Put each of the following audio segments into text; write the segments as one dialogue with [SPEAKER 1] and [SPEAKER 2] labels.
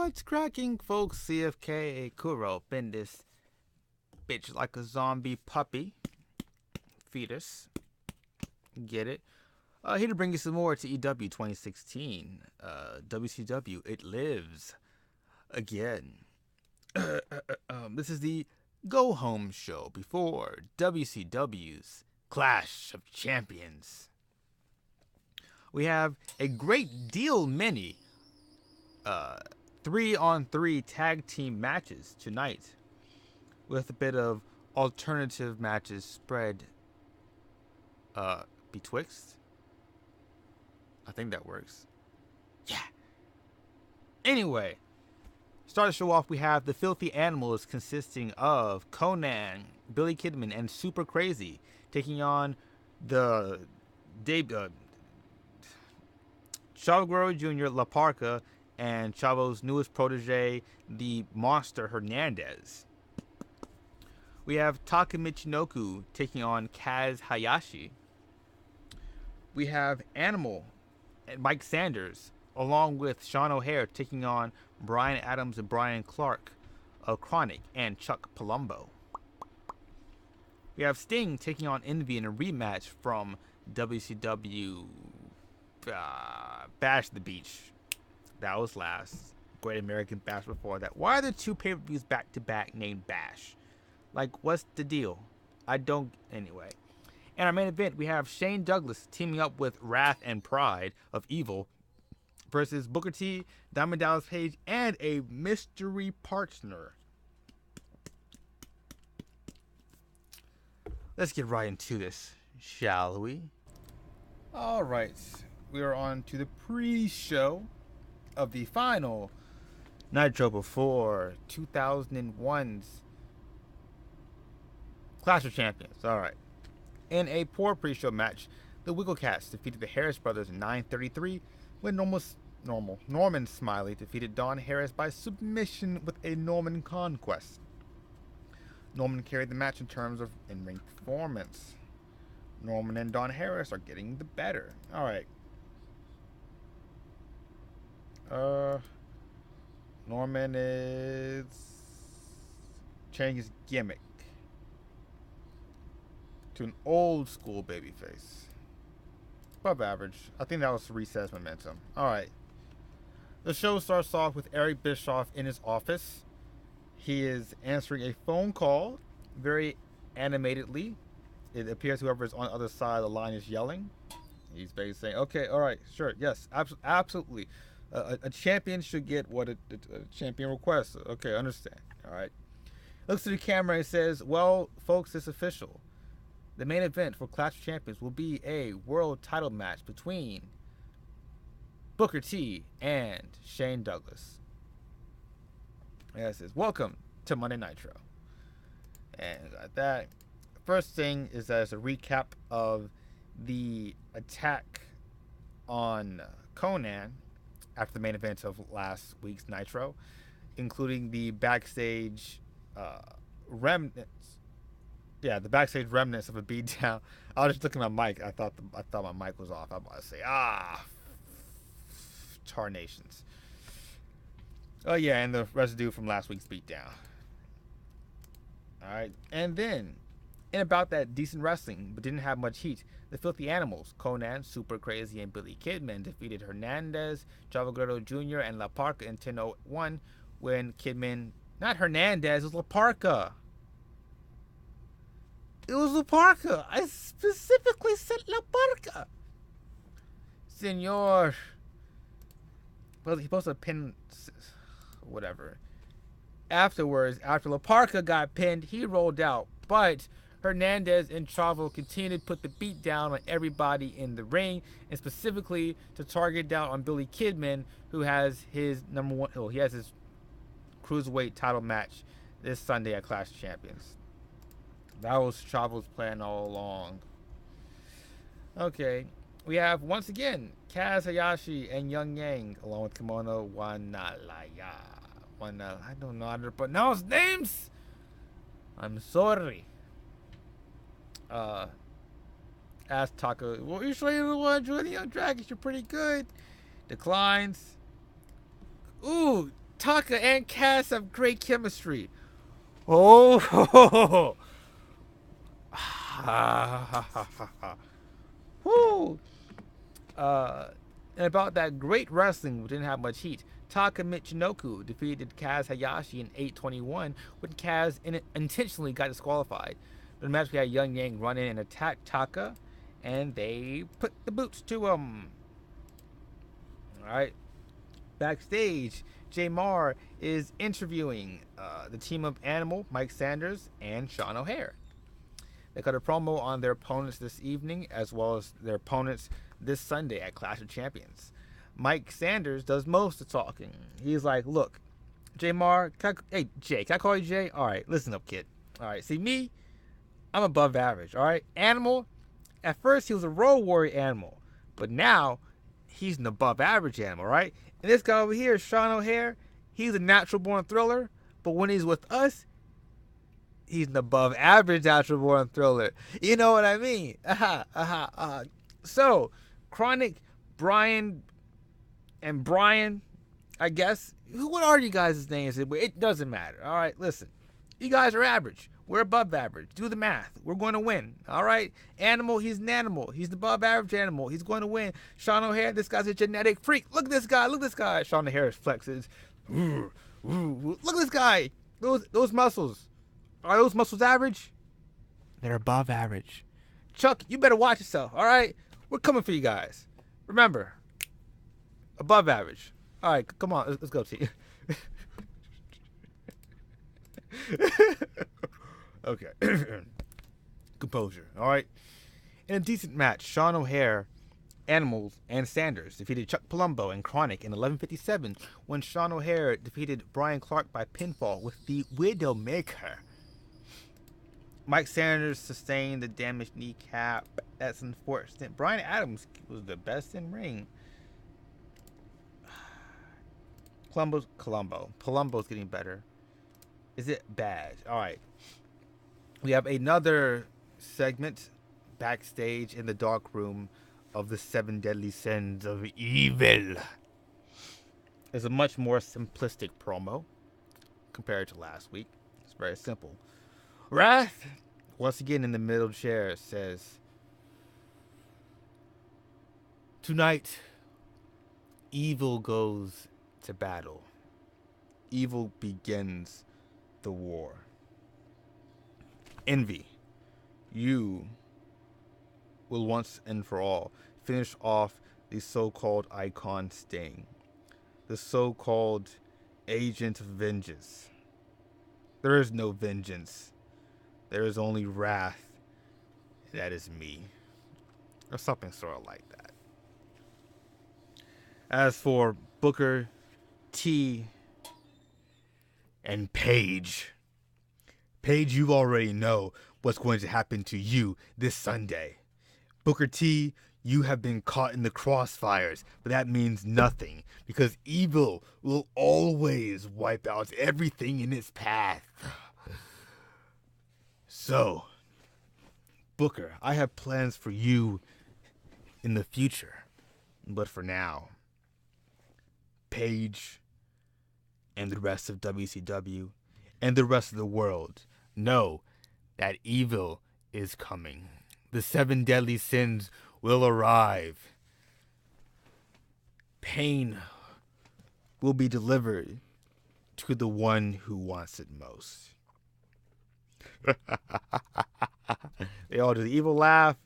[SPEAKER 1] What's cracking, folks? CFK Kuro been this bitch like a zombie puppy. Fetus. Get it? Here to bring you some more TEW 2016. WCW, it lives again. This is the go home show before WCW's Clash of Champions. We have a great deal many 3-on-3 tag team matches tonight, with a bit of alternative matches spread betwixt. I think that works. Yeah. Anyway, start the show off, we have the Filthy Animals consisting of Conan, Billy Kidman, and Super Crazy taking on the Chavo Guerrero Jr., La Parca, and Chavo's newest protege, the Monster Hernandez. We have Taka Michinoku taking on Kaz Hayashi. We have Animal and Mike Sanders, along with Sean O'Hare, taking on Brian Adams and Brian Clark of Chronic and Chuck Palumbo. We have Sting taking on Envy in a rematch from WCW Bash the Beach. That was last. Great American Bash before that. Why are there two pay-per-views back-to-back named Bash? Like, what's the deal? I don't... Anyway. In our main event, we have Shane Douglas teaming up with Wrath and Pride of Evil versus Booker T, Diamond Dallas Page, and a mystery partner. Let's get right into this, shall we? Alright, we are on to the pre-show of the final Nitro before 2001's Clash of Champions. Alright. In a poor pre-show match, the Wigglecats defeated the Harris Brothers in 9:33 when Norman Smiley defeated Don Harris by submission with a Norman Conquest. Norman carried the match in terms of in-ring performance. Norman and Don Harris are getting the better. Alright. Norman is changing his gimmick to an old school babyface. Above average. I think that was Recess momentum. Alright. The show starts off with Eric Bischoff in his office. He is answering a phone call very animatedly. It appears whoever is on the other side of the line is yelling. He's basically saying, okay, alright, sure, yes, absolutely. A champion should get what a champion requests. Okay, understand. Alright. Looks to the camera and says, well, folks, it's official. The main event for Clash of Champions will be a world title match between Booker T and Shane Douglas. And it says, welcome to Monday Nitro. And at that, first thing is that it's a recap of the attack on Conan after the main event of last week's Nitro, including the backstage remnants. Yeah, the backstage remnants of a beatdown. I was just looking at my mic. I thought my mic was off. I was about to say, tarnations. Oh yeah, and the residue from last week's beatdown. All right, and then in about that decent wrestling, but didn't have much heat, the Filthy Animals, Conan, Super Crazy, and Billy Kidman defeated Hernandez, Chavo Guerrero Jr., and La Parca in 10:01 when Kidman, not Hernandez, it was La Parca. It was La Parca. I specifically said La Parca. Senor. Well, he posted a pin, whatever. Afterwards, after La Parca got pinned, he rolled out, but Hernandez and Chavo continued to put the beat down on everybody in the ring, and specifically to target down on Billy Kidman, who has his he has his cruiserweight title match this Sunday at Clash of Champions. That was Chavo's plan all along. Okay, we have once again Kaz Hayashi and Young Yang along with Kimono Wanalaya. I don't know how to pronounce names. I'm sorry. Asked Taka, well, you sure you want to join the Young Dragons? You're pretty good. Declines. Ooh, Taka and Kaz have great chemistry. Oh, woo. And about that great wrestling, we didn't have much heat. Taka Michinoku defeated Kaz Hayashi in 8:21 when Kaz intentionally got disqualified. In the match, we had Young Yang run in and attack Taka, and they put the boots to him. Alright. Backstage, J Mar is interviewing the team of Animal, Mike Sanders, and Sean O'Haire. They cut a promo on their opponents this evening, as well as their opponents this Sunday at Clash of Champions. Mike Sanders does most of the talking. He's like, look, J Mar, hey, Jay, can I call you Jay? Alright, listen up, kid. Alright, see me? I'm above average, alright? Animal, at first he was a Road Warrior Animal, but now he's an above average animal, right? And this guy over here, Sean O'Haire, he's a natural born thriller, but when he's with us, he's an above average natural born thriller. You know what I mean? So, Chronic, Brian, and Brian, I guess. What are you guys' names? It doesn't matter. All right, listen. You guys are average. We're above average. Do the math. We're going to win. All right? Animal, he's an animal. He's the above average animal. He's going to win. Sean O'Haire, this guy's a genetic freak. Look at this guy. Look at this guy. Sean O'Haire flexes. Look at this guy. Those muscles. Are those muscles average? They're above average. Chuck, you better watch yourself. All right? We're coming for you guys. Remember, above average. All right, come on. Let's go, T. Okay. Composure. All right. In a decent match, Sean O'Haire, Animals, and Sanders defeated Chuck Palumbo and Chronic in 11:57 when Sean O'Haire defeated Brian Clark by pinfall with the Widowmaker. Mike Sanders sustained the damaged kneecap. That's unfortunate. Brian Adams was the best in ring. Palumbo's getting better. Is it bad? All right. We have another segment backstage in the dark room of the 7 deadly sins of evil. It's a much more simplistic promo compared to last week. It's very simple. Wrath, once again in the middle chair, says, tonight, evil goes to battle. Evil begins the war. Envy, you will once and for all finish off the so-called icon Sting, the so-called agent of vengeance. There is no vengeance. There is only wrath. That is me. Or something sort of like that. As for Booker T and Paige, you already know what's going to happen to you this Sunday. Booker T, you have been caught in the crossfires, but that means nothing because evil will always wipe out everything in its path. So, Booker, I have plans for you in the future, but for now, Paige and the rest of WCW and the rest of the world know that evil is coming. The 7 deadly sins will arrive. Pain will be delivered to the one who wants it most. They all do the evil laugh,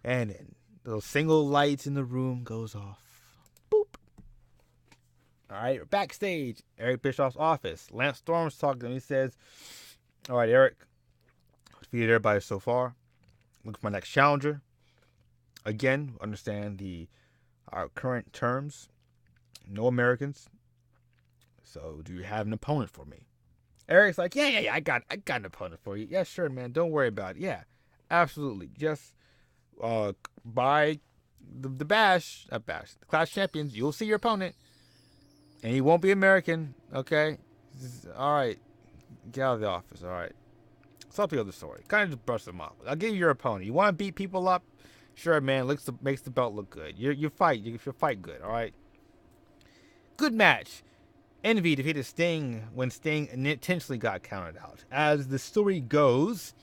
[SPEAKER 1] and the single lights in the room goes off. Boop. All right, we're backstage, Eric Bischoff's office. Lance Storm's talking to him. He says, all right, Eric, defeated everybody so far. Looking for my next challenger. Again, understand our current terms. No Americans. So, do you have an opponent for me? Eric's like, yeah, I got an opponent for you. Yeah, sure, man. Don't worry about it. Yeah, absolutely. Just by the Clash Champions, you'll see your opponent. And he won't be American, okay? All right. Get out of the office, all right? Tell the other story. Kind of just brush them off. I'll give you your opponent. You want to beat people up? Sure, man. Makes the belt look good. You fight good, all right? Good match. Envy defeated Sting when Sting intentionally got counted out. As the story goes,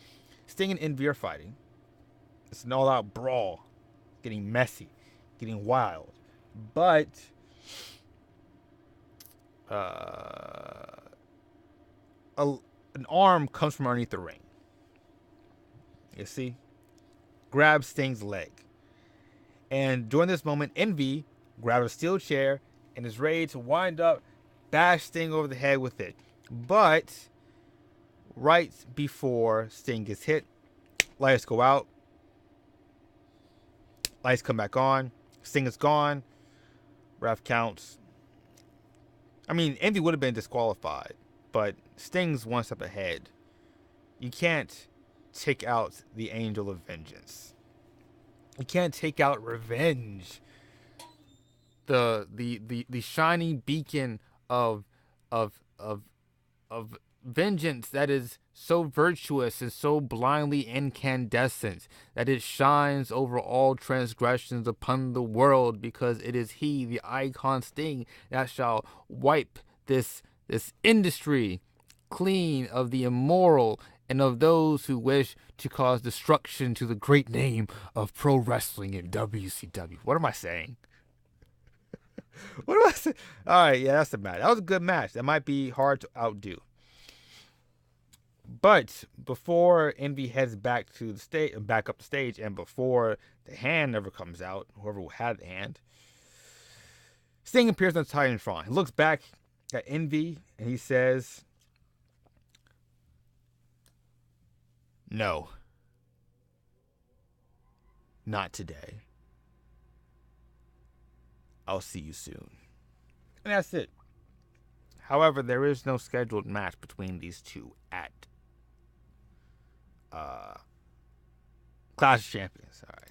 [SPEAKER 1] Sting and Envy are fighting. It's an all-out brawl, getting messy, getting wild. But an arm comes from underneath the ring. You see? Grabs Sting's leg. And during this moment, Envy grabs a steel chair and is ready to wind up, bash Sting over the head with it. But right before Sting gets hit, lights go out. Lights come back on. Sting is gone. Ref counts. I mean, Envy would have been disqualified, but Sting's one step ahead. You can't take out the Angel of Vengeance. You can't take out revenge. The shining beacon of vengeance that is so virtuous and so blindly incandescent that it shines over all transgressions upon the world, because it is he, the icon Sting, that shall wipe this industry clean of the immoral and of those who wish to cause destruction to the great name of pro wrestling in WCW. What am I saying? What am I saying? All right, yeah, that's the match. That was a good match. That might be hard to outdo. But before Envy heads back to the stage, back up the stage, and before the hand ever comes out, whoever had the hand, Sting appears on Titantron. He looks back at Envy and he says, "No, not today. I'll see you soon." And that's it. However, there is no scheduled match between these two at Clash of Champions. All right.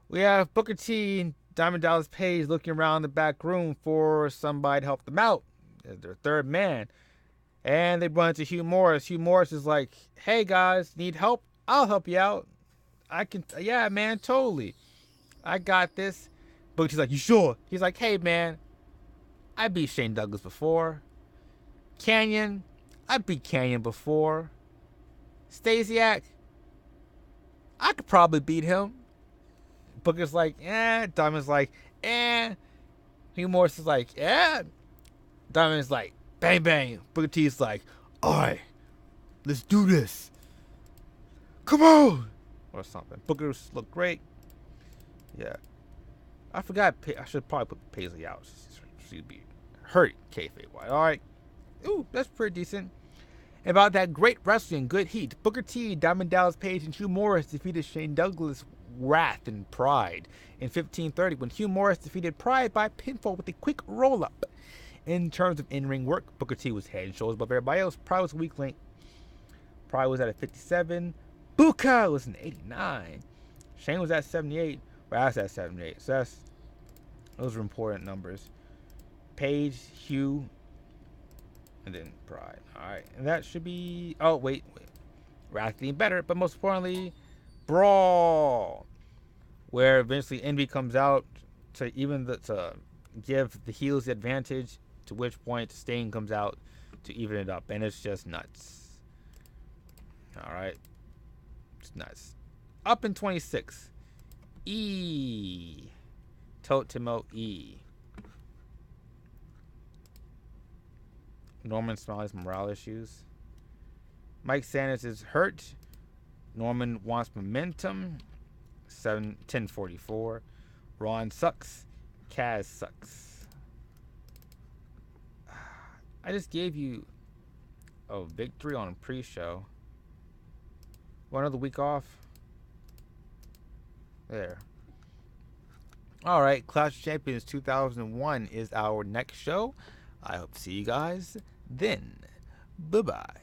[SPEAKER 1] We have Booker T and Diamond Dallas Page looking around the back room for somebody to help them out as their third man. And they run into Hugh Morris. Hugh Morris is like, "Hey guys, need help? I'll help you out. Yeah, man, totally. I got this." Booker T's like, "You sure?" He's like, "Hey, man, I beat Shane Douglas before. Canyon, I beat Canyon before. Stasiak, I could probably beat him." Booker's like, "Eh." Diamond's like, "Eh." Hugh Morris is like, "Eh." Diamond's like, "Bang, bang." Booker T's like, "All right, let's do this. Come on." Or something. Booker looked great. Yeah. I forgot. I should probably put Paisley out. She'd be hurt kayfabe-wise. All right. Ooh, that's pretty decent. About that great wrestling, good heat, Booker T, Diamond Dallas Page, and Hugh Morris defeated Shane Douglas, Wrath, and Pride in 1530 when Hugh Morris defeated Pride by pinfall with a quick roll-up. In terms of in-ring work, Booker T was head and shoulders above everybody else. Pride was a weak link. Pride was at a 57. Booker was an 89. Shane was at 78. Wrath at 78. So those are important numbers. Page, Hugh, and then Pride. Alright. And that should be... Oh, wait. Wrath getting better, but most importantly, Brawl, where eventually Envy comes out to give the heels the advantage, to which point Sting comes out to even it up, and it's just nuts. Alright. It's nuts. Up in 26. E. Totemo E. Norman Smiley's morale issues. Mike Sanders is hurt. Norman wants momentum. 10:44. Ron sucks. Kaz sucks. I just gave you a victory on a pre-show. Want another week off? There. Alright, Clash of Champions 2001 is our next show. I hope to see you guys then. Bye-bye.